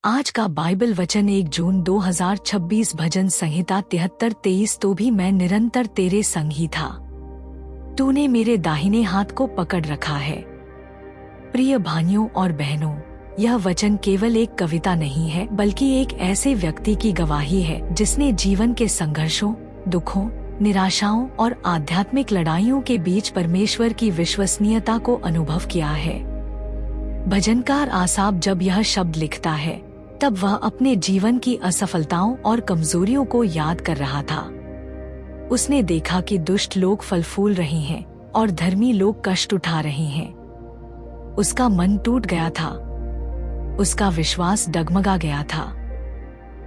आज का बाइबल वचन 1 जून 2026 भजन संहिता 73-23। तो भी मैं निरंतर तेरे संग ही था, तूने मेरे दाहिने हाथ को पकड़ रखा है। प्रिय भाइयों और बहनों, यह वचन केवल एक कविता नहीं है, बल्कि एक ऐसे व्यक्ति की गवाही है जिसने जीवन के संघर्षों, दुखों, निराशाओं और आध्यात्मिक लड़ाइयों के बीच परमेश्वर की विश्वसनीयता को अनुभव किया है। भजनकार आसाफ जब यह शब्द लिखता है, तब वह अपने जीवन की असफलताओं और कमजोरियों को याद कर रहा था। उसने देखा कि दुष्ट लोग फल फूल रहे हैं और धर्मी लोग कष्ट उठा रहे हैं। उसका मन टूट गया था, उसका विश्वास डगमगा गया था।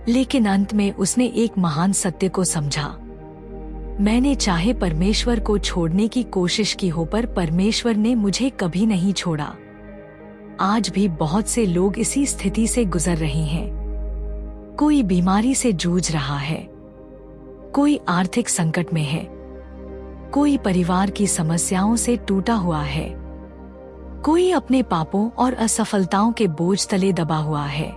लेकिन अंत में उसने एक महान सत्य को समझा। मैंने चाहे परमेश्वर को छोड़ने की कोशिश की हो, पर परमेश्वर ने मुझे कभी नहीं छोड़ा। आज भी बहुत से लोग इसी स्थिति से गुजर रहे हैं। कोई बीमारी से जूझ रहा है, कोई आर्थिक संकट में है, कोई परिवार की समस्याओं से टूटा हुआ है, कोई अपने पापों और असफलताओं के बोझ तले दबा हुआ है।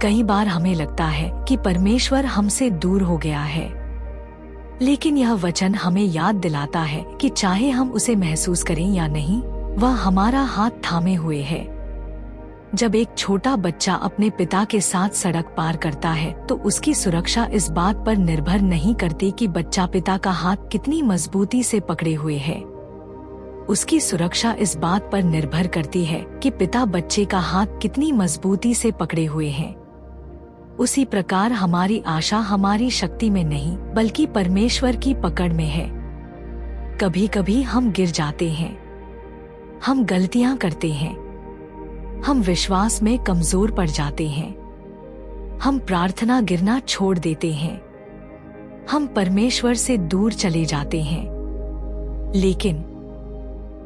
कई बार हमें लगता है कि परमेश्वर हमसे दूर हो गया है, लेकिन यह वचन हमें याद दिलाता है कि चाहे हम उसे महसूस करें या नहीं, वह हमारा हाथ थामे हुए है। जब एक छोटा बच्चा अपने पिता के साथ सड़क पार करता है, तो उसकी सुरक्षा इस बात पर निर्भर नहीं करती कि बच्चा पिता का हाथ कितनी मजबूती से पकड़े हुए है। उसकी सुरक्षा इस बात पर निर्भर करती है कि पिता बच्चे का हाथ कितनी मजबूती से पकड़े हुए हैं। उसी प्रकार हमारी आशा हमारी शक्ति में नहीं, बल्कि परमेश्वर की पकड़ में है। कभी कभी हम गिर जाते हैं, हम गलतियां करते हैं, हम विश्वास में कमजोर पड़ जाते हैं, हम प्रार्थना गिरना छोड़ देते हैं, हम परमेश्वर से दूर चले जाते हैं। लेकिन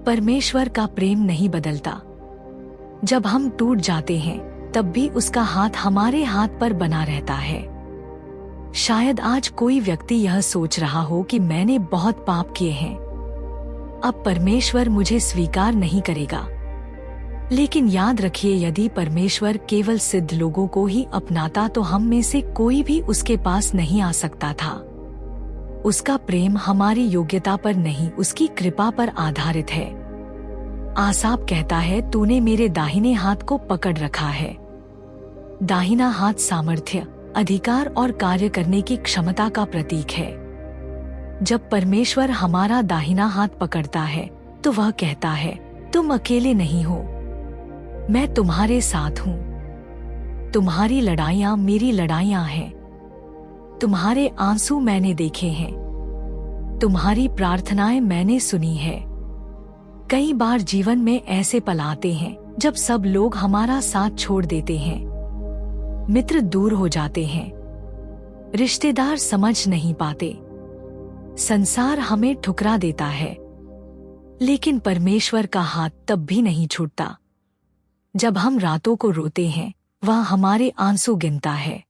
परमेश्वर का प्रेम नहीं बदलता। जब हम टूट जाते हैं, तब भी उसका हाथ हमारे हाथ पर बना रहता है। शायद आज कोई व्यक्ति यह सोच रहा हो कि मैंने बहुत पाप किए हैं, अब परमेश्वर मुझे स्वीकार नहीं करेगा। लेकिन याद रखिए, यदि परमेश्वर केवल सिद्ध लोगों को ही अपनाता तो हम में से कोई भी उसके पास नहीं आ सकता था। उसका प्रेम हमारी योग्यता पर नहीं, उसकी कृपा पर आधारित है। आसाफ कहता है, तूने मेरे दाहिने हाथ को पकड़ रखा है। दाहिना हाथ सामर्थ्य, अधिकार और कार्य करने की क्षमता का प्रतीक है। जब परमेश्वर हमारा दाहिना हाथ पकड़ता है, तो वह कहता है, तुम अकेले नहीं हो, मैं तुम्हारे साथ हूँ। तुम्हारी लड़ाइयाँ मेरी लड़ाइयाँ हैं, तुम्हारे आंसू मैंने देखे हैं, तुम्हारी प्रार्थनाएं मैंने सुनी है। कई बार जीवन में ऐसे पल आते हैं जब सब लोग हमारा साथ छोड़ देते हैं, मित्र दूर हो जाते हैं, रिश्तेदार समझ नहीं पाते, संसार हमें ठुकरा देता है। लेकिन परमेश्वर का हाथ तब भी नहीं छूटता। जब हम रातों को रोते हैं, वह हमारे आंसू गिनता है।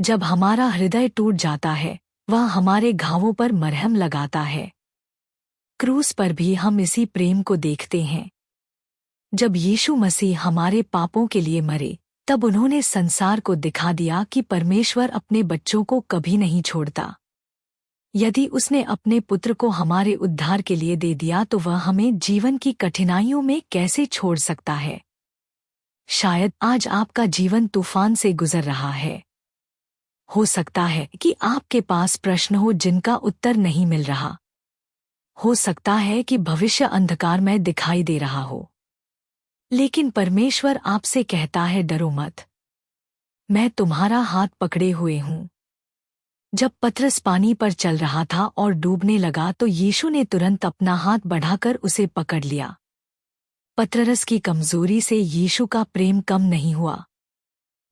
जब हमारा हृदय टूट जाता है, वह हमारे घावों पर मरहम लगाता है। क्रूस पर भी हम इसी प्रेम को देखते हैं। जब यीशु मसीह हमारे पापों के लिए मरे, तब उन्होंने संसार को दिखा दिया कि परमेश्वर अपने बच्चों को कभी नहीं छोड़ता। यदि उसने अपने पुत्र को हमारे उद्धार के लिए दे दिया, तो वह हमें जीवन की कठिनाइयों में कैसे छोड़ सकता है। शायद आज आपका जीवन तूफान से गुजर रहा है। हो सकता है कि आपके पास प्रश्न हो जिनका उत्तर नहीं मिल रहा। हो सकता है कि भविष्य अंधकारमय दिखाई दे रहा हो। लेकिन परमेश्वर आपसे कहता है, डरो मत, मैं तुम्हारा हाथ पकड़े हुए हूँ। जब पतरस पानी पर चल रहा था और डूबने लगा, तो यीशु ने तुरंत अपना हाथ बढ़ाकर उसे पकड़ लिया। पतरस की कमजोरी से यीशु का प्रेम कम नहीं हुआ।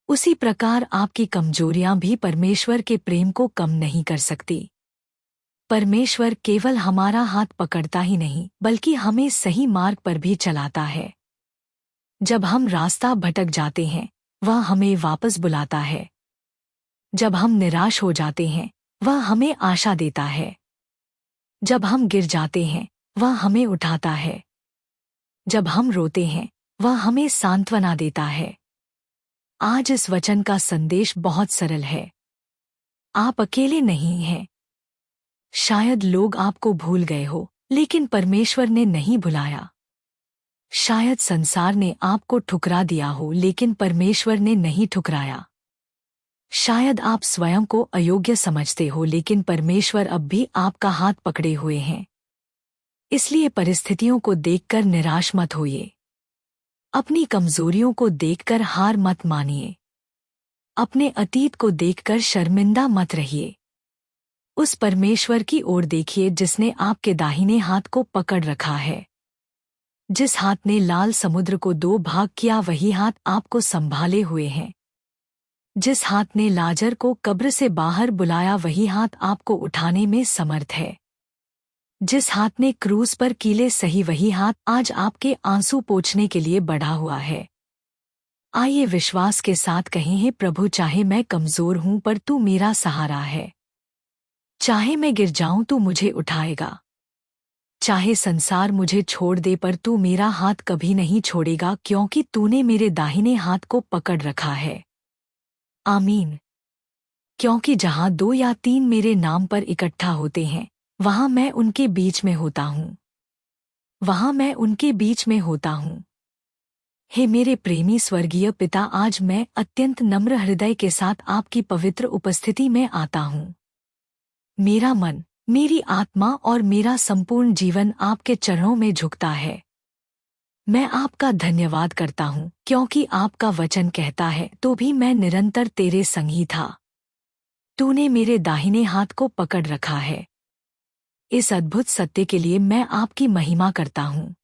उसी प्रकार आपकी कमजोरियां भी परमेश्वर के प्रेम को कम नहीं कर सकती। परमेश्वर केवल हमारा हाथ पकड़ता ही नहीं, बल्कि हमें सही मार्ग पर भी चलाता है। जब हम रास्ता भटक जाते हैं, वह हमें वापस बुलाता है। जब हम निराश हो जाते हैं, वह हमें आशा देता है। जब हम गिर जाते हैं, वह हमें उठाता है। जब हम रोते हैं, वह हमें सांत्वना देता है। आज इस वचन का संदेश बहुत सरल है। आप अकेले नहीं हैं। शायद लोग आपको भूल गए हो, लेकिन परमेश्वर ने नहीं भुलाया। शायद संसार ने आपको ठुकरा दिया हो, लेकिन परमेश्वर ने नहीं ठुकराया। शायद आप स्वयं को अयोग्य समझते हो, लेकिन परमेश्वर अब भी आपका हाथ पकड़े हुए हैं। इसलिए परिस्थितियों को देखकर निराश मत होइए। अपनी कमजोरियों को देखकर हार मत मानिए। अपने अतीत को देखकर शर्मिंदा मत रहिए। उस परमेश्वर की ओर देखिए जिसने आपके दाहिने हाथ को पकड़ रखा है। जिस हाथ ने लाल समुद्र को 2 भाग किया, वही हाथ आपको संभाले हुए हैं। जिस हाथ ने लाजर को कब्र से बाहर बुलाया, वही हाथ आपको उठाने में समर्थ है। जिस हाथ ने क्रूस पर कीले सही, वही हाथ आज आपके आंसू पोंछने के लिए बढ़ा हुआ है। आइए विश्वास के साथ कहें, हे प्रभु, चाहे मैं कमजोर हूं पर तू मेरा सहारा है। चाहे मैं गिर जाऊं तू मुझे उठाएगा। चाहे संसार मुझे छोड़ दे पर तू मेरा हाथ कभी नहीं छोड़ेगा, क्योंकि तूने मेरे दाहिने हाथ को पकड़ रखा है। आमीन। क्योंकि जहां 2 या 3 मेरे नाम पर इकट्ठा होते हैं, वहां मैं उनके बीच में होता हूं। वहां मैं उनके बीच में होता हूं। हे मेरे प्रेमी स्वर्गीय पिता, आज मैं अत्यंत नम्र हृदय के साथ आपकी पवित्र उपस्थिति में आता हूं। मेरा मन, मेरी आत्मा और मेरा संपूर्ण जीवन आपके चरणों में झुकता है। मैं आपका धन्यवाद करता हूँ, क्योंकि आपका वचन कहता है, तो भी मैं निरंतर तेरे संग ही था। तूने मेरे दाहिने हाथ को पकड़ रखा है। इस अद्भुत सत्य के लिए मैं आपकी महिमा करता हूँ।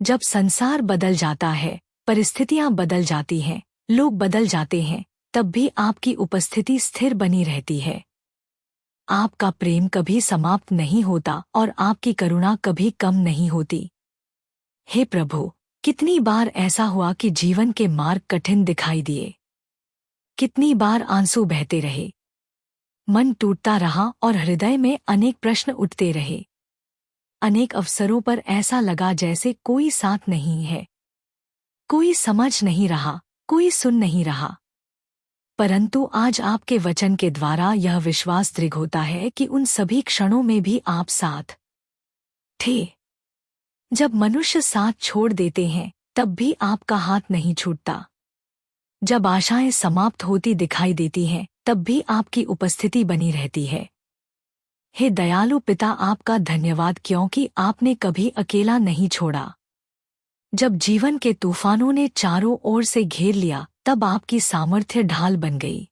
जब संसार बदल जाता है, परिस्थितियां बदल जाती हैं, लोग बदल जाते हैं, तब भी आपकी उपस्थिति स्थिर बनी रहती है। आपका प्रेम कभी समाप्त नहीं होता और आपकी करुणा कभी कम नहीं होती। हे प्रभु, कितनी बार ऐसा हुआ कि जीवन के मार्ग कठिन दिखाई दिए। कितनी बार आंसू बहते रहे, मन टूटता रहा और हृदय में अनेक प्रश्न उठते रहे। अनेक अवसरों पर ऐसा लगा जैसे कोई साथ नहीं है, कोई समझ नहीं रहा, कोई सुन नहीं रहा। परंतु आज आपके वचन के द्वारा यह विश्वास दृढ़ होता है कि उन सभी क्षणों में भी आप साथ थे। जब मनुष्य साथ छोड़ देते हैं, तब भी आपका हाथ नहीं छूटता। जब आशाएं समाप्त होती दिखाई देती हैं, तब भी आपकी उपस्थिति बनी रहती है। हे दयालु पिता, आपका धन्यवाद, क्योंकि आपने कभी अकेला नहीं छोड़ा। जब जीवन के तूफानों ने चारों ओर से घेर लिया, तब आपकी सामर्थ्य ढाल बन गई।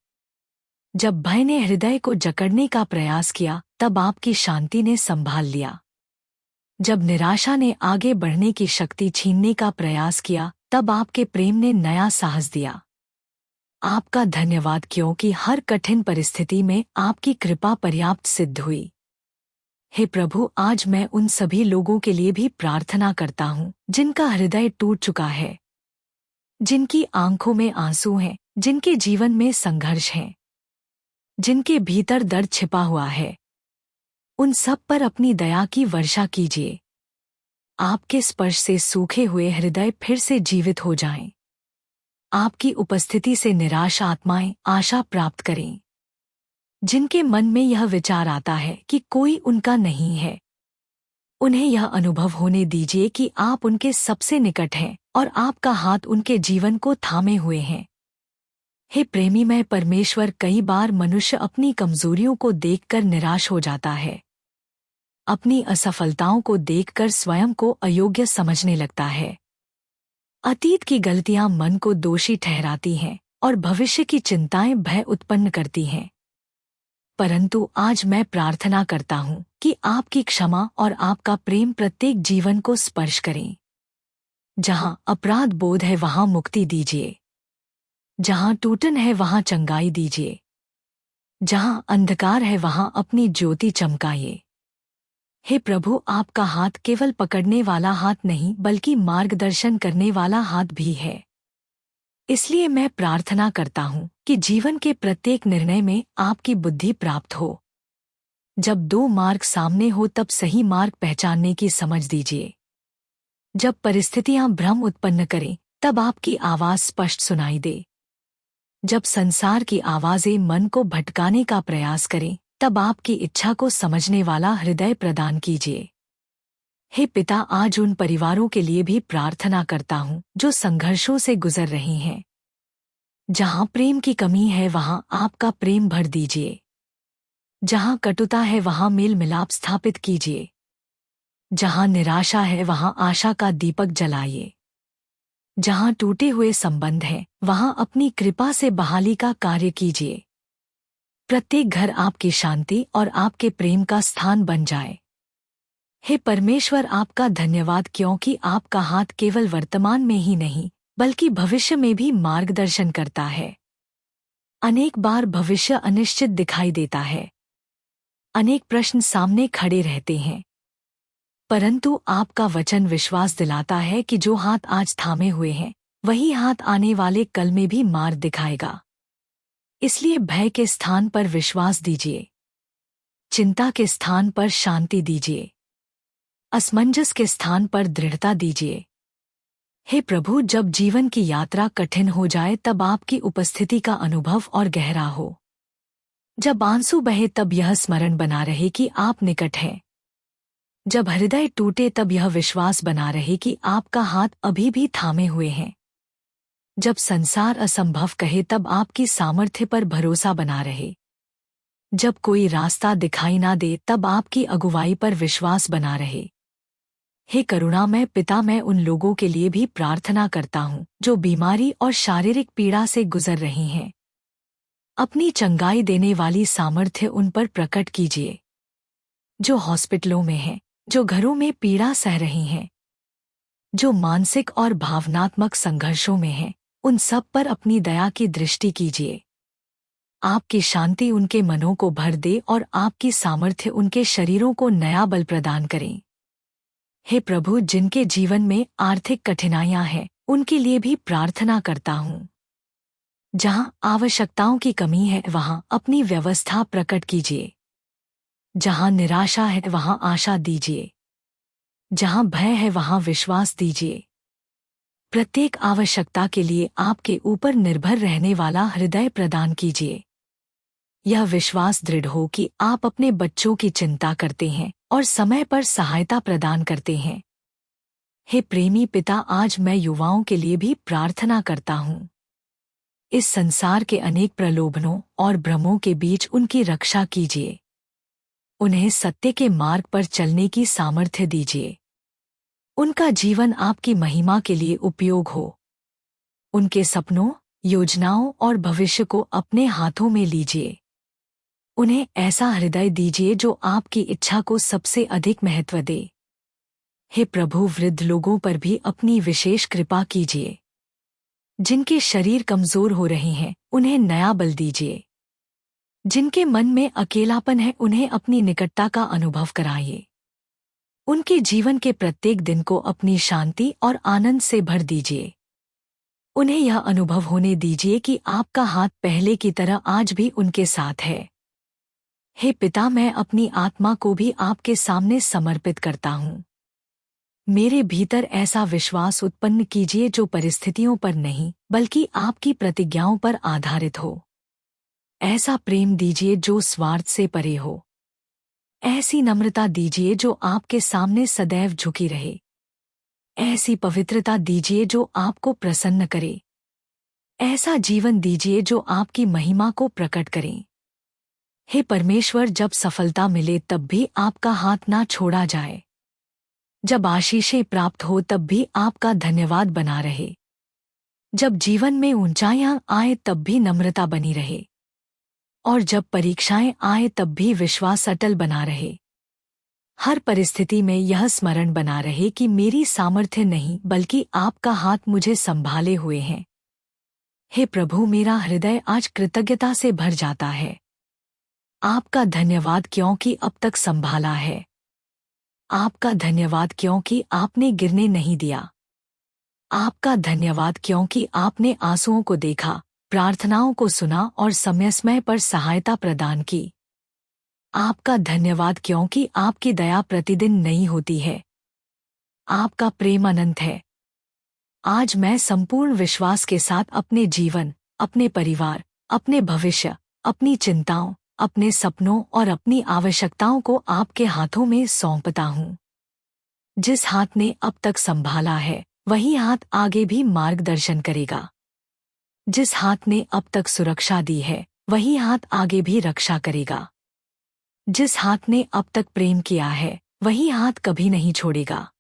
जब भय ने हृदय को जकड़ने का प्रयास किया, तब आपकी शांति ने संभाल लिया। जब निराशा ने आगे बढ़ने की शक्ति छीनने का प्रयास किया, तब आपके प्रेम ने नया साहस दिया। आपका धन्यवाद, क्योंकि हर कठिन परिस्थिति में आपकी कृपा पर्याप्त सिद्ध हुई। हे प्रभु, आज मैं उन सभी लोगों के लिए भी प्रार्थना करता हूँ जिनका हृदय टूट चुका है, जिनकी आंखों में आंसू हैं, जिनके जीवन में संघर्ष है, जिनके भीतर दर्द छिपा हुआ है। उन सब पर अपनी दया की वर्षा कीजिए। आपके स्पर्श से सूखे हुए हृदय फिर से जीवित हो जाएं। आपकी उपस्थिति से निराश आत्माएं आशा प्राप्त करें। जिनके मन में यह विचार आता है कि कोई उनका नहीं है, उन्हें यह अनुभव होने दीजिए कि आप उनके सबसे निकट हैं और आपका हाथ उनके जीवन को थामे हुए हैं। हे प्रेमी मैं परमेश्वर, कई बार मनुष्य अपनी कमजोरियों को देखकर निराश हो जाता है। अपनी असफलताओं को देखकर स्वयं को अयोग्य समझने लगता है। अतीत की गलतियां मन को दोषी ठहराती हैं और भविष्य की चिंताएं भय उत्पन्न करती हैं। परंतु आज मैं प्रार्थना करता हूं कि आपकी क्षमा और आपका प्रेम प्रत्येक जीवन को स्पर्श करें। जहां अपराध बोध है वहां मुक्ति दीजिए। जहां टूटन है वहां चंगाई दीजिए। जहां अंधकार है वहां अपनी ज्योति चमकाइए। हे प्रभु, आपका हाथ केवल पकड़ने वाला हाथ नहीं बल्कि मार्गदर्शन करने वाला हाथ भी है। इसलिए मैं प्रार्थना करता हूँ कि जीवन के प्रत्येक निर्णय में आपकी बुद्धि प्राप्त हो। जब 2 मार्ग सामने हो तब सही मार्ग पहचानने की समझ दीजिए। जब परिस्थितियां भ्रम उत्पन्न करें, तब आपकी आवाज स्पष्ट सुनाई दे। जब संसार की आवाजें मन को भटकाने का प्रयास करें, तब आपकी इच्छा को समझने वाला हृदय प्रदान कीजिए। हे पिता, आज उन परिवारों के लिए भी प्रार्थना करता हूँ जो संघर्षों से गुजर रही हैं। जहाँ प्रेम की कमी है वहाँ आपका प्रेम भर दीजिए। जहाँ कटुता है वहाँ मेल मिलाप स्थापित कीजिए। जहाँ निराशा है वहाँ आशा का दीपक जलाइए। जहाँ टूटे हुए संबंध हैं वहाँ अपनी कृपा से बहाली का कार्य कीजिए। प्रत्येक घर आपकी शांति और आपके प्रेम का स्थान बन जाए। हे परमेश्वर, आपका धन्यवाद, क्योंकि आपका हाथ केवल वर्तमान में ही नहीं बल्कि भविष्य में भी मार्गदर्शन करता है। अनेक बार भविष्य अनिश्चित दिखाई देता है। अनेक प्रश्न सामने खड़े रहते हैं, परंतु आपका वचन विश्वास दिलाता है कि जो हाथ आज थामे हुए हैं वही हाथ आने वाले कल में भी मार्ग दिखाएगा। इसलिए भय के स्थान पर विश्वास दीजिए, चिंता के स्थान पर शांति दीजिए, असमंजस के स्थान पर दृढ़ता दीजिए। हे प्रभु, जब जीवन की यात्रा कठिन हो जाए तब आपकी उपस्थिति का अनुभव और गहरा हो। जब आंसू बहे तब यह स्मरण बना रहे कि आप निकट हैं। जब हृदय टूटे तब यह विश्वास बना रहे कि आपका हाथ अभी भी थामे हुए हैं। जब संसार असंभव कहे तब आपकी सामर्थ्य पर भरोसा बना रहे। जब कोई रास्ता दिखाई ना दे तब आपकी अगुवाई पर विश्वास बना रहे। हे करुणामय पिता, मैं उन लोगों के लिए भी प्रार्थना करता हूँ जो बीमारी और शारीरिक पीड़ा से गुजर रही हैं। अपनी चंगाई देने वाली सामर्थ्य उन पर प्रकट कीजिए। जो हॉस्पिटलों में हैं, जो घरों में पीड़ा सह रही हैं, जो मानसिक और भावनात्मक संघर्षों में हैं, उन सब पर अपनी दया की दृष्टि कीजिए। आपकी शांति उनके मनों को भर दे और आपकी सामर्थ्य उनके शरीरों को नया बल प्रदान करें। हे प्रभु, जिनके जीवन में आर्थिक कठिनाइयां हैं उनके लिए भी प्रार्थना करता हूँ। जहाँ आवश्यकताओं की कमी है वहाँ अपनी व्यवस्था प्रकट कीजिए। जहाँ निराशा है वहाँ आशा दीजिए। जहाँ भय है वहाँ विश्वास दीजिए। प्रत्येक आवश्यकता के लिए आपके ऊपर निर्भर रहने वाला हृदय प्रदान कीजिए। यह विश्वास दृढ़ हो कि आप अपने बच्चों की चिंता करते हैं और समय पर सहायता प्रदान करते हैं। हे प्रेमी पिता, आज मैं युवाओं के लिए भी प्रार्थना करता हूँ। इस संसार के अनेक प्रलोभनों और भ्रमों के बीच उनकी रक्षा कीजिए। उन्हें सत्य के मार्ग पर चलने की सामर्थ्य दीजिए। उनका जीवन आपकी महिमा के लिए उपयोग हो। उनके सपनों, योजनाओं और भविष्य को अपने हाथों में लीजिए। उन्हें ऐसा हृदय दीजिए जो आपकी इच्छा को सबसे अधिक महत्व दे। हे प्रभु, वृद्ध लोगों पर भी अपनी विशेष कृपा कीजिए। जिनके शरीर कमजोर हो रहे हैं उन्हें नया बल दीजिए। जिनके मन में अकेलापन है उन्हें अपनी निकटता का अनुभव कराइए। उनके जीवन के प्रत्येक दिन को अपनी शांति और आनंद से भर दीजिए। उन्हें यह अनुभव होने दीजिए कि आपका हाथ पहले की तरह आज भी उनके साथ है। हे पिता, मैं अपनी आत्मा को भी आपके सामने समर्पित करता हूँ। मेरे भीतर ऐसा विश्वास उत्पन्न कीजिए जो परिस्थितियों पर नहीं बल्कि आपकी प्रतिज्ञाओं पर आधारित हो। ऐसा प्रेम दीजिए जो स्वार्थ से परे हो। ऐसी नम्रता दीजिए जो आपके सामने सदैव झुकी रहे। ऐसी पवित्रता दीजिए जो आपको प्रसन्न करे। ऐसा जीवन दीजिए जो आपकी महिमा को प्रकट करे। हे परमेश्वर, जब सफलता मिले तब भी आपका हाथ ना छोड़ा जाए। जब आशीषें प्राप्त हो तब भी आपका धन्यवाद बना रहे। जब जीवन में ऊंचाइयां आए तब भी नम्रता बनी रहे। और जब परीक्षाएं आए तब भी विश्वास अटल बना रहे। हर परिस्थिति में यह स्मरण बना रहे कि मेरी सामर्थ्य नहीं बल्कि आपका हाथ मुझे संभाले हुए हैं। हे प्रभु, मेरा हृदय आज कृतज्ञता से भर जाता है। आपका धन्यवाद क्योंकि अब तक संभाला है। आपका धन्यवाद क्योंकि आपने गिरने नहीं दिया। आपका धन्यवाद क्योंकि आपने आंसुओं को देखा, प्रार्थनाओं को सुना और समय पर सहायता प्रदान की। आपका धन्यवाद क्योंकि आपकी दया प्रतिदिन नई होती है। आपका प्रेम अनंत है। आज मैं संपूर्ण विश्वास के साथ अपने जीवन, अपने परिवार, अपने भविष्य, अपनी चिंताओं, अपने सपनों और अपनी आवश्यकताओं को आपके हाथों में सौंपता हूँ। जिस हाथ ने अब तक संभाला है, वही हाथ आगे भी मार्गदर्शन करेगा। जिस हाथ ने अब तक सुरक्षा दी है, वही हाथ आगे भी रक्षा करेगा। जिस हाथ ने अब तक प्रेम किया है, वही हाथ कभी नहीं छोड़ेगा।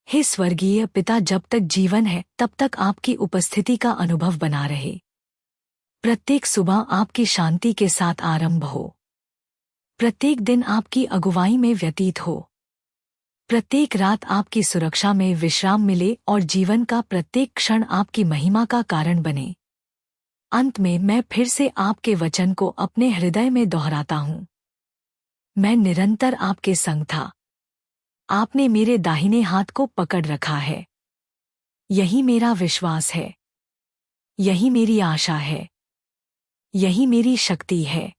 हे स्वर्गीय पिता, जब तक जीवन है तब तक आपकी उपस्थिति का अनुभव बना रहे। प्रत्येक सुबह आपकी शांति के साथ आरंभ हो। प्रत्येक दिन आपकी अगुवाई में व्यतीत हो। प्रत्येक रात आपकी सुरक्षा में विश्राम मिले और जीवन का प्रत्येक क्षण आपकी महिमा का कारण बने। अंत में मैं फिर से आपके वचन को अपने हृदय में दोहराता हूँ। मैं निरंतर आपके संग था। आपने मेरे दाहिने हाथ को पकड़ रखा है। यही मेरा विश्वास है। यही मेरी आशा है। यही मेरी शक्ति है।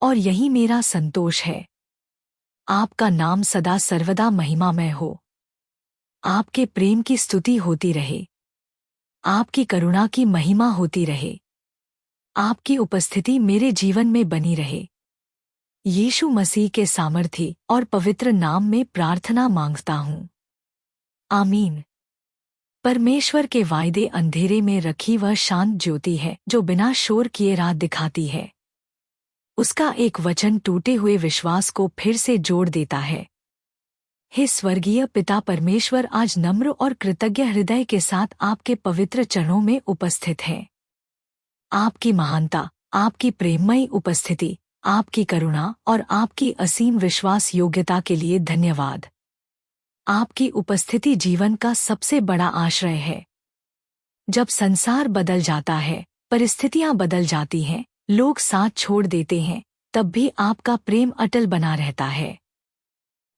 और यही मेरा संतोष है। आपका नाम सदा सर्वदा महिमामय हो। आपके प्रेम की स्तुति होती रहे। आपकी करुणा की महिमा होती रहे। आपकी उपस्थिति मेरे जीवन में बनी रहे। यीशु मसीह के सामर्थी और पवित्र नाम में प्रार्थना मांगता हूँ। आमीन। परमेश्वर के वायदे अंधेरे में रखी वह शांत ज्योति है जो बिना शोर किए राह दिखाती है। उसका एक वचन टूटे हुए विश्वास को फिर से जोड़ देता है। हे स्वर्गीय पिता परमेश्वर, आज नम्र और कृतज्ञ हृदय के साथ आपके पवित्र चरणों में उपस्थित है। आपकी महानता, आपकी प्रेममयी उपस्थिति, आपकी करुणा और आपकी असीम विश्वास योग्यता के लिए धन्यवाद। आपकी उपस्थिति जीवन का सबसे बड़ा आश्रय है। जब संसार बदल जाता है, परिस्थितियां बदल जाती हैं, लोग साथ छोड़ देते हैं, तब भी आपका प्रेम अटल बना रहता है।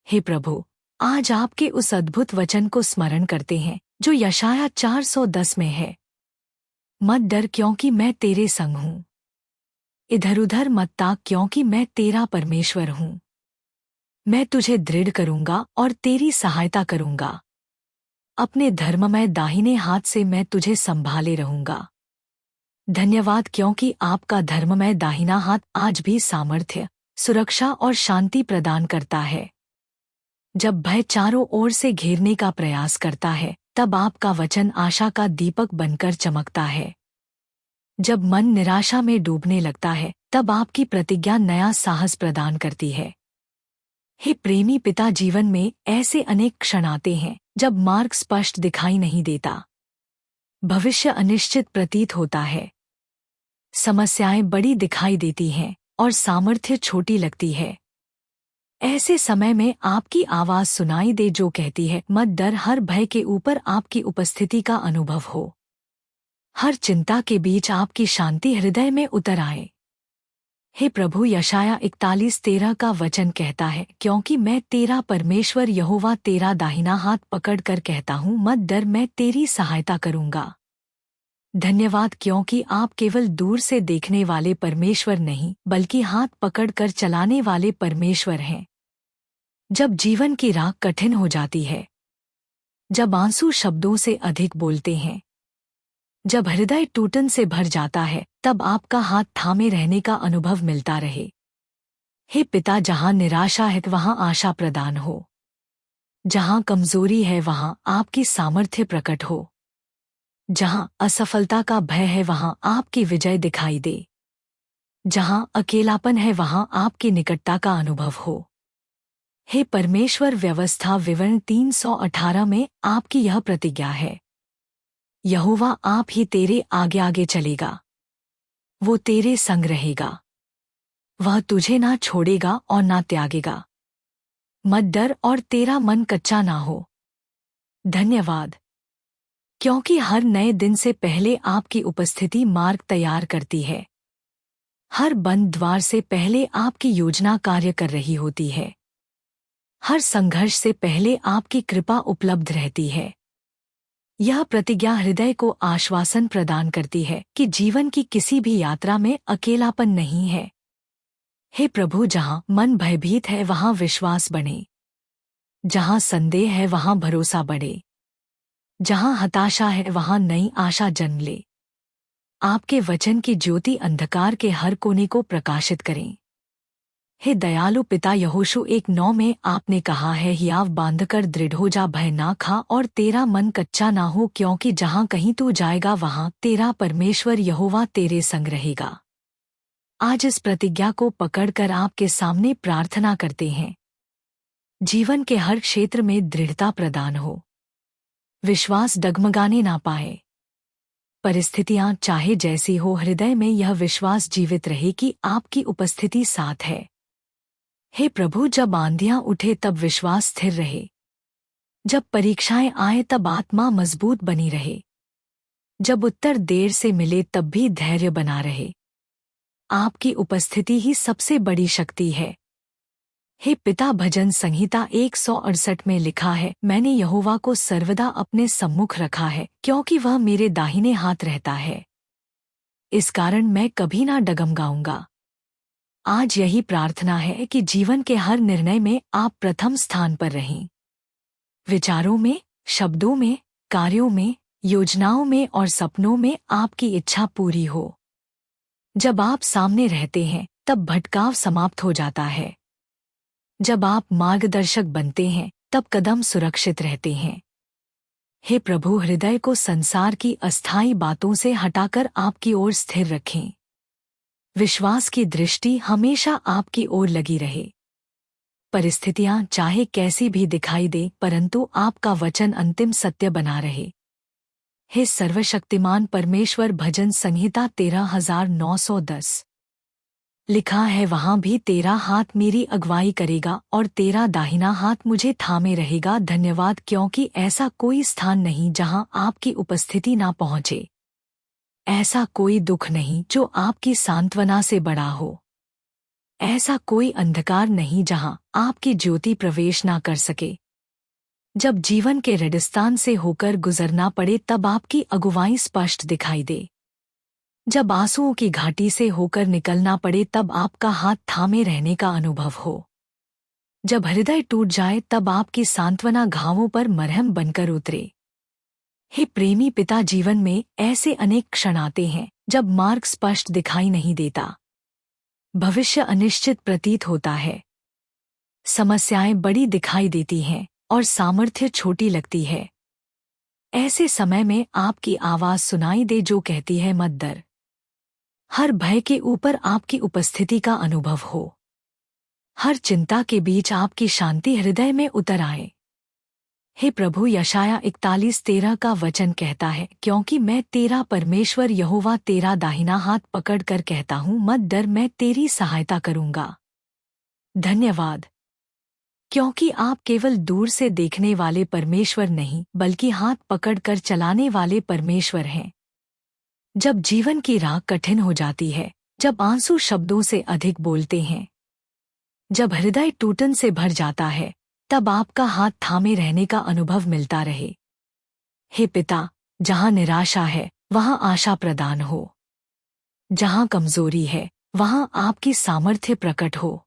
हे प्रभु, आज आपके उस अद्भुत वचन को स्मरण करते हैं जो यशाया 410 में है। मत डर क्योंकि मैं तेरे संग हूँ। इधर उधर मत ताक क्योंकि मैं तेरा परमेश्वर हूँ। मैं तुझे दृढ़ करूंगा और तेरी सहायता करूंगा। अपने धर्ममय दाहिने हाथ से मैं तुझे संभाले रहूंगा। धन्यवाद क्योंकि आपका धर्ममय दाहिना हाथ आज भी सामर्थ्य, सुरक्षा और शांति प्रदान करता है। जब भय चारों ओर से घेरने का प्रयास करता है, तब आपका वचन आशा का दीपक बनकर चमकता है। जब मन निराशा में डूबने लगता है, तब आपकी प्रतिज्ञा नया साहस प्रदान करती है। हे प्रेमी पिता, जीवन में ऐसे अनेक क्षण आते हैं जब मार्ग स्पष्ट दिखाई नहीं देता। भविष्य अनिश्चित प्रतीत होता है। समस्याएं बड़ी दिखाई देती हैं और सामर्थ्य छोटी लगती है। ऐसे समय में आपकी आवाज सुनाई दे जो कहती है, मत डर। हर भय के ऊपर आपकी उपस्थिति का अनुभव हो। हर चिंता के बीच आपकी शांति हृदय में उतर आए। हे प्रभु, यशाया 41:13 का वचन कहता है, क्योंकि मैं तेरा परमेश्वर यहोवा तेरा दाहिना हाथ पकड़कर कहता हूँ, मत डर, मैं तेरी सहायता करूँगा। धन्यवाद क्योंकि आप केवल दूर से देखने वाले परमेश्वर नहीं, बल्कि हाथ पकड़कर चलाने वाले परमेश्वर हैं। जब जीवन की राह कठिन हो जाती है, जब आंसू शब्दों से अधिक बोलते हैं, जब हृदय टूटन से भर जाता है, तब आपका हाथ थामे रहने का अनुभव मिलता रहे। हे पिता, जहाँ निराशा है वहाँ आशा प्रदान हो। जहाँ कमजोरी है वहाँ आपकी सामर्थ्य प्रकट हो। जहाँ असफलता का भय है वहाँ आपकी विजय दिखाई दे। जहाँ अकेलापन है वहाँ आपकी निकटता का अनुभव हो। हे परमेश्वर, व्यवस्था विवरण 318 में आपकी यह प्रतिज्ञा है, यहोवा आप ही तेरे आगे आगे चलेगा। वो तेरे संग रहेगा। वह तुझे ना छोड़ेगा और ना त्यागेगा। मत डर और तेरा मन कच्चा ना हो। धन्यवाद क्योंकि हर नए दिन से पहले आपकी उपस्थिति मार्ग तैयार करती है। हर बंद द्वार से पहले आपकी योजना कार्य कर रही होती है। हर संघर्ष से पहले आपकी कृपा उपलब्ध रहती है। यह प्रतिज्ञा हृदय को आश्वासन प्रदान करती है कि जीवन की किसी भी यात्रा में अकेलापन नहीं है। हे प्रभु, जहाँ मन भयभीत है वहाँ विश्वास बढ़े। जहाँ संदेह है वहाँ भरोसा बढ़े। जहाँ हताशा है वहाँ नई आशा जन्म ले। आपके वचन की ज्योति अंधकार के हर कोने को प्रकाशित करें। हे दयालु पिता यहोशू 1:9 में आपने कहा है, हियाव बांधकर दृढ़ हो जा, भय ना खा और तेरा मन कच्चा ना हो, क्योंकि जहाँ कहीं तू जाएगा वहाँ तेरा परमेश्वर यहोवा तेरे संग रहेगा। आज इस प्रतिज्ञा को पकड़कर आपके सामने प्रार्थना करते हैं। जीवन के हर क्षेत्र में दृढ़ता प्रदान हो, विश्वास डगमगाने ना पाए। परिस्थितियां चाहे जैसी हो, हृदय में यह विश्वास जीवित रहे कि आपकी उपस्थिति साथ है। हे प्रभु, जब आंधियां उठे तब विश्वास स्थिर रहे, जब परीक्षाएं आए तब आत्मा मजबूत बनी रहे, जब उत्तर देर से मिले तब भी धैर्य बना रहे। आपकी उपस्थिति ही सबसे बड़ी शक्ति है। हे पिता, भजन संहिता 168 में लिखा है, मैंने यहोवा को सर्वदा अपने सम्मुख रखा है, क्योंकि वह मेरे दाहिने हाथ रहता है। इस कारण मैं कभी ना डगमगाऊंगा। आज यही प्रार्थना है कि जीवन के हर निर्णय में आप प्रथम स्थान पर रहें। विचारों में, शब्दों में, कार्यों में, योजनाओं में और सपनों में आपकी इच्छा पूरी हो। जब आप सामने रहते हैं तब भटकाव समाप्त हो जाता है। जब आप मार्गदर्शक बनते हैं तब कदम सुरक्षित रहते हैं। हे प्रभु, हृदय को संसार की अस्थायी बातों से हटाकर आपकी ओर स्थिर रखें। विश्वास की दृष्टि हमेशा आपकी ओर लगी रहे। परिस्थितियां चाहे कैसी भी दिखाई दे, परंतु आपका वचन अंतिम सत्य बना रहे। हे सर्वशक्तिमान परमेश्वर, भजन संहिता 13,910 लिखा है, वहां भी तेरा हाथ मेरी अगुवाई करेगा और तेरा दाहिना हाथ मुझे थामे रहेगा। धन्यवाद, क्योंकि ऐसा कोई स्थान नहीं जहां आपकी उपस्थिति ना पहुंचे। ऐसा कोई दुख नहीं जो आपकी सांत्वना से बड़ा हो। ऐसा कोई अंधकार नहीं जहां आपकी ज्योति प्रवेश ना कर सके। जब जीवन के रेगिस्तान से होकर गुजरना पड़े तब आपकी अगुवाई स्पष्ट दिखाई दे। जब आंसुओं की घाटी से होकर निकलना पड़े तब आपका हाथ थामे रहने का अनुभव हो। जब हृदय टूट जाए तब आपकी सांत्वना घावों पर मरहम बनकर उतरे। हे प्रेमी पिता, जीवन में ऐसे अनेक क्षण आते हैं जब मार्ग स्पष्ट दिखाई नहीं देता। भविष्य अनिश्चित प्रतीत होता है। समस्याएं बड़ी दिखाई देती हैं और सामर्थ्य छोटी लगती है। ऐसे समय में आपकी आवाज सुनाई दे जो कहती है, मत डर। हर भय के ऊपर आपकी उपस्थिति का अनुभव हो। हर चिंता के बीच आपकी शांति हृदय में उतर आए। हे प्रभु, यशाया 41:13 का वचन कहता है, क्योंकि मैं तेरा परमेश्वर यहोवा तेरा दाहिना हाथ पकड़कर कहता हूँ, मत डर, मैं तेरी सहायता करूँगा। धन्यवाद, क्योंकि आप केवल दूर से देखने वाले परमेश्वर नहीं बल्कि हाथ पकड़कर चलाने वाले परमेश्वर हैं। जब जीवन की राह कठिन हो जाती है, जब आंसू शब्दों से अधिक बोलते हैं, जब हृदय टूटन से भर जाता है, तब आपका हाथ थामे रहने का अनुभव मिलता रहे। हे पिता, जहां निराशा है वहां आशा प्रदान हो। जहां कमजोरी है वहां आपकी सामर्थ्य प्रकट हो।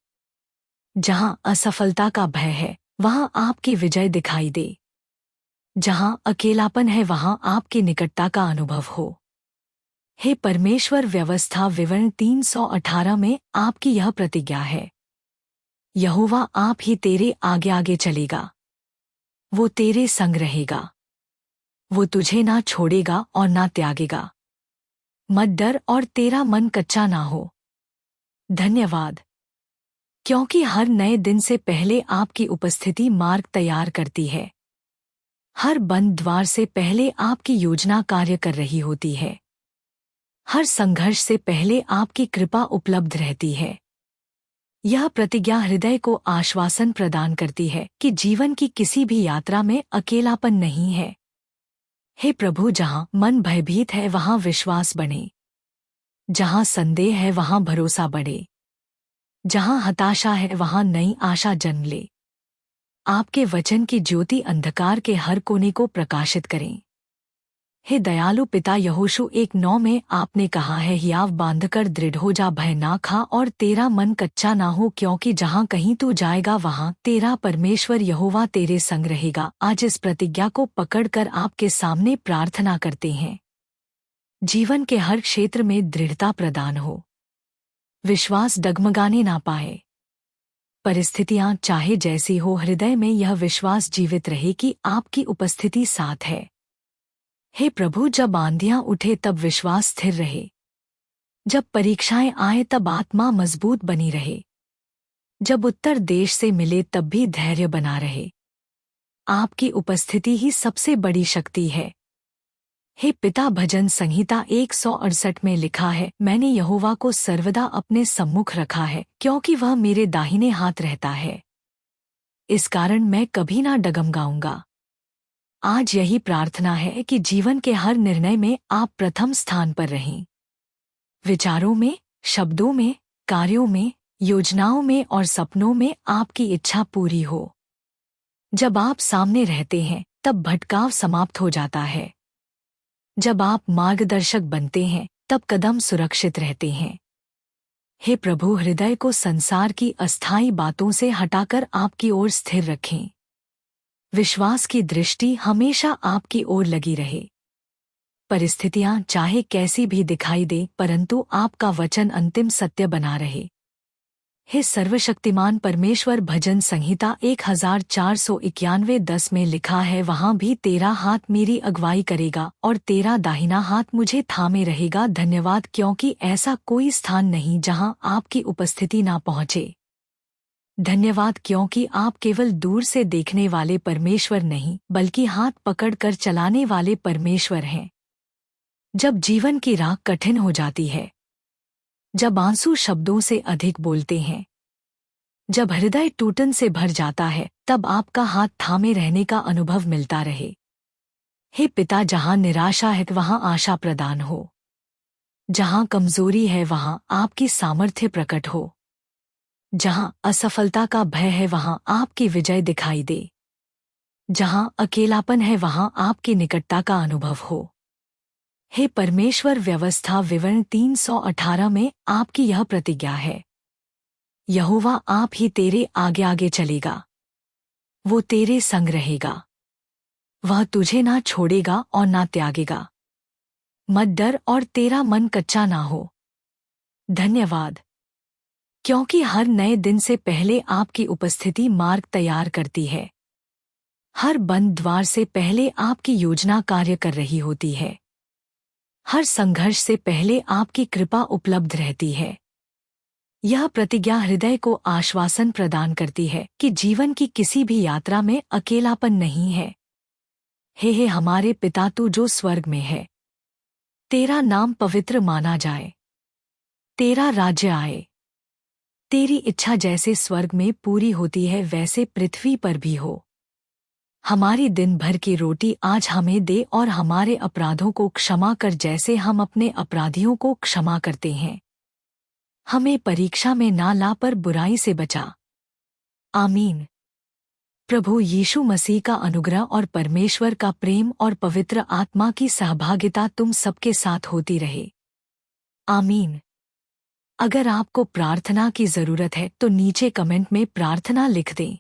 जहां असफलता का भय है वहां आपकी विजय दिखाई दे। जहां अकेलापन है वहां आपकी निकटता का अनुभव हो। हे परमेश्वर, व्यवस्था विवरण 318 में आपकी यह प्रतिज्ञा है, यहोवा आप ही तेरे आगे आगे चलेगा। वो तेरे संग रहेगा। वो तुझे ना छोड़ेगा और ना त्यागेगा। मत डर और तेरा मन कच्चा ना हो। धन्यवाद, क्योंकि हर नए दिन से पहले आपकी उपस्थिति मार्ग तैयार करती है। हर बंद द्वार से पहले आपकी योजना कार्य कर रही होती है। हर संघर्ष से पहले आपकी कृपा उपलब्ध रहती है। यह प्रतिज्ञा हृदय को आश्वासन प्रदान करती है कि जीवन की किसी भी यात्रा में अकेलापन नहीं है। हे प्रभु, जहां मन भयभीत है वहां विश्वास बढ़े। जहां संदेह है वहां भरोसा बढ़े। जहां हताशा है वहां नई आशा जन्म ले। आपके वचन की ज्योति अंधकार के हर कोने को प्रकाशित करें। हे दयालु पिता, यहोशू 1:9 में आपने कहा है, हियाव बांधकर दृढ़ हो जा, भय ना खा और तेरा मन कच्चा ना हो, क्योंकि जहां कहीं तू जाएगा वहां तेरा परमेश्वर यहोवा तेरे संग रहेगा। आज इस प्रतिज्ञा को पकड़कर आपके सामने प्रार्थना करते हैं। जीवन के हर क्षेत्र में दृढ़ता प्रदान हो। विश्वास डगमगाने ना पाए। परिस्थितियां चाहे जैसी हो, हृदय में यह विश्वास जीवित रहे कि आपकी उपस्थिति साथ है। हे प्रभु, जब आंधियां उठे तब विश्वास स्थिर रहे। जब परीक्षाएं आए तब आत्मा मजबूत बनी रहे। जब उत्तर देश से मिले तब भी धैर्य बना रहे। आपकी उपस्थिति ही सबसे बड़ी शक्ति है। हे पिता, भजन संहिता 168 में लिखा है, मैंने यहोवा को सर्वदा अपने सम्मुख रखा है, क्योंकि वह मेरे दाहिने हाथ रहता है। इस कारण मैं कभी ना डगमगाऊंगा। आज यही प्रार्थना है कि जीवन के हर निर्णय में आप प्रथम स्थान पर रहें। विचारों में, शब्दों में, कार्यों में, योजनाओं में और सपनों में आपकी इच्छा पूरी हो। जब आप सामने रहते हैं तब भटकाव समाप्त हो जाता है। जब आप मार्गदर्शक बनते हैं तब कदम सुरक्षित रहते हैं। हे प्रभु, हृदय को संसार की अस्थायी बातों से हटाकर आपकी ओर स्थिर रखें। विश्वास की दृष्टि हमेशा आपकी ओर लगी रहे। परिस्थितियां चाहे कैसी भी दिखाई दे, परंतु आपका वचन अंतिम सत्य बना रहे। हे सर्वशक्तिमान परमेश्वर, भजन संहिता 1491:10 में लिखा है, वहां भी तेरा हाथ मेरी अगुवाई करेगा और तेरा दाहिना हाथ मुझे थामे रहेगा। धन्यवाद, क्योंकि ऐसा कोई स्थान नहीं जहां आपकी उपस्थिति ना पहुंचे। धन्यवाद, क्योंकि आप केवल दूर से देखने वाले परमेश्वर नहीं, बल्कि हाथ पकड़कर चलाने वाले परमेश्वर हैं। जब जीवन की राह कठिन हो जाती है, जब आंसू शब्दों से अधिक बोलते हैं, जब हृदय टूटन से भर जाता है, तब आपका हाथ थामे रहने का अनुभव मिलता रहे। हे पिता, जहां निराशा है वहां आशा प्रदान हो। जहां कमजोरी है वहां आपकी सामर्थ्य प्रकट हो। जहां असफलता का भय है वहां आपकी विजय दिखाई दे। जहां अकेलापन है वहां आपकी निकटता का अनुभव हो। हे परमेश्वर, व्यवस्था विवरण 318 में आपकी यह प्रतिज्ञा है, यहोवा आप ही तेरे आगे आगे चलेगा, वो तेरे संग रहेगा, वह तुझे ना छोड़ेगा और ना त्यागेगा। मत डर और तेरा मन कच्चा ना हो। धन्यवाद, क्योंकि हर नए दिन से पहले आपकी उपस्थिति मार्ग तैयार करती है। हर बंद द्वार से पहले आपकी योजना कार्य कर रही होती है। हर संघर्ष से पहले आपकी कृपा उपलब्ध रहती है। यह प्रतिज्ञा हृदय को आश्वासन प्रदान करती है कि जीवन की किसी भी यात्रा में अकेलापन नहीं है। हे हमारे पिता, तू जो स्वर्ग में है, तेरा नाम पवित्र माना जाए, तेरा राज्य आए, तेरी इच्छा जैसे स्वर्ग में पूरी होती है वैसे पृथ्वी पर भी हो। हमारी दिन भर की रोटी आज हमें दे और हमारे अपराधों को क्षमा कर जैसे हम अपने अपराधियों को क्षमा करते हैं। हमें परीक्षा में ना ला पर बुराई से बचा। आमीन। प्रभु यीशु मसीह का अनुग्रह और परमेश्वर का प्रेम और पवित्र आत्मा की सहभागिता तुम सबके साथ होती रहे। आमीन। अगर आपको प्रार्थना की जरूरत है तो नीचे कमेंट में प्रार्थना लिख दें।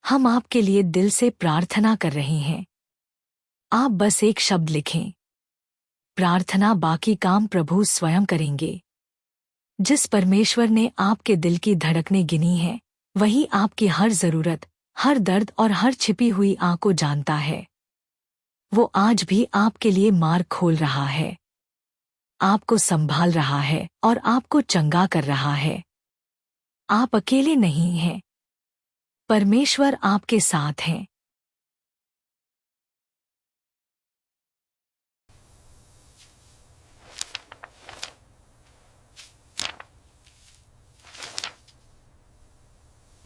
हम आपके लिए दिल से प्रार्थना कर रहे हैं। आप बस एक शब्द लिखें, प्रार्थना। बाकी काम प्रभु स्वयं करेंगे। जिस परमेश्वर ने आपके दिल की धड़कनें गिनी हैं, वही आपकी हर जरूरत, हर दर्द और हर छिपी हुई आह को जानता है। वो आज भी आपके लिए मार्ग खोल रहा है, आपको संभाल रहा है और आपको चंगा कर रहा है। आप अकेले नहीं हैं, परमेश्वर आपके साथ हैं।